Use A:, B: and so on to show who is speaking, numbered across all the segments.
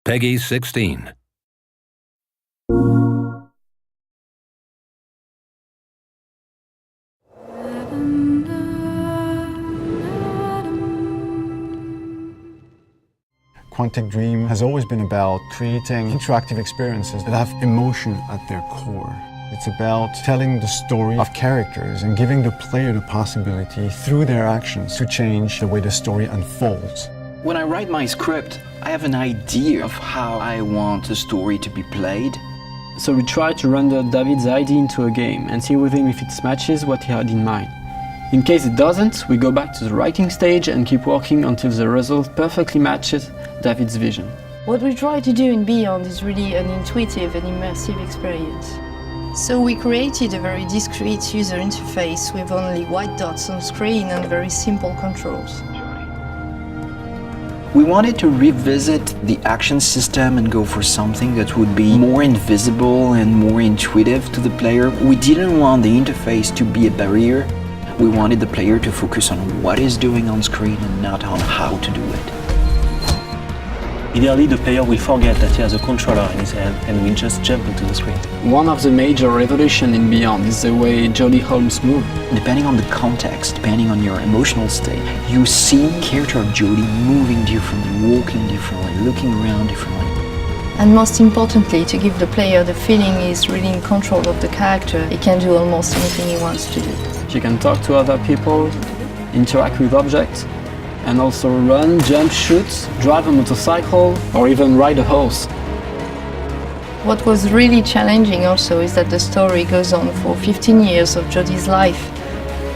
A: Peggy 16.
B: Quantic Dream has always been about creating interactive experiences that have emotion at their core. It's about telling the story of characters and giving the player the possibility, through their actions, to change the way the story unfolds.
C: When I write my script, I have an idea of how I want the story to be played.
D: So we try to render David's idea into a game and see with him if it matches what he had in mind. In case it doesn't, we go back to the writing stage and keep working until the result perfectly matches David's vision.
E: What we try to do in Beyond is really an intuitive and immersive experience. So we created a very discreet user interface with only white dots on screen and very simple controls.
C: We wanted to revisit the action system and go for something that would be more invisible and more intuitive to the player. We didn't want the interface to be a barrier. We wanted the player to focus on what he's doing on screen and not on how to do it.
F: Ideally, the player will forget that he has a controller in his hand and will just jump into the screen.
D: One of the major revolutions in Beyond is the way Jodie Holmes moves.
C: Depending on the context, depending on your emotional state, you see the character of Jodie moving differently, walking differently, looking around differently.
E: And most importantly, to give the player the feeling he's really in control of the character, he can do almost anything he wants to do.
D: She can talk to other people, interact with objects, and also run, jump, shoot, drive a motorcycle, or even ride a horse.
E: What was really challenging also is that the story goes on for 15 years of Jodie's life.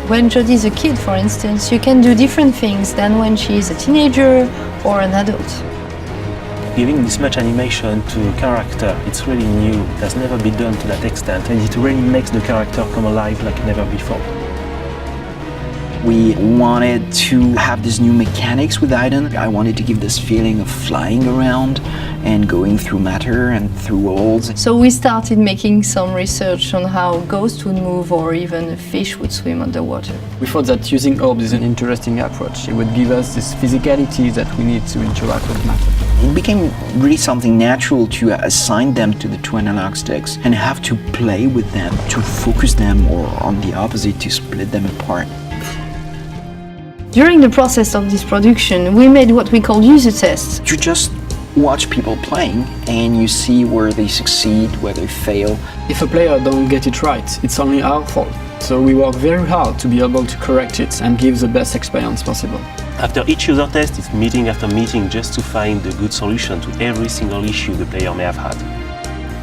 E: When Jodie's a kid, for instance, you can do different things than when she is a teenager or an adult.
F: Giving this much animation to a character, it's really new. It has never been done to that extent, and it really makes the character come alive like never before.
C: We wanted to have these new mechanics with Aiden. I wanted to give this feeling of flying around and going through matter and through walls.
E: So we started making some research on how ghosts would move or even a fish would swim underwater.
D: We thought that using orbs is an interesting approach. It would give us this physicality that we need to interact with matter.
C: It became really something natural to assign them to the two analog sticks and have to play with them, to focus them, or on the opposite, to split them apart.
E: During the process of this production, we made what we call user tests.
C: You just watch people playing and you see where they succeed, where they fail.
D: If a player don't get it right, it's only our fault. So we work very hard to be able to correct it and give the best experience possible.
F: After each user test, it's meeting after meeting just to find the good solution to every single issue the player may have had.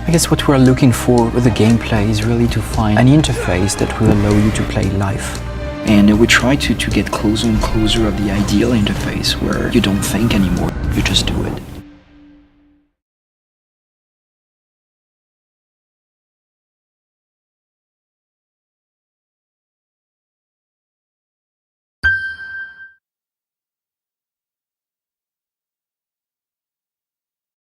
C: I guess what we're looking for with the gameplay is really to find an interface that will allow you to play live. And we try to get closer and closer of the ideal interface where you don't think anymore, you just do it.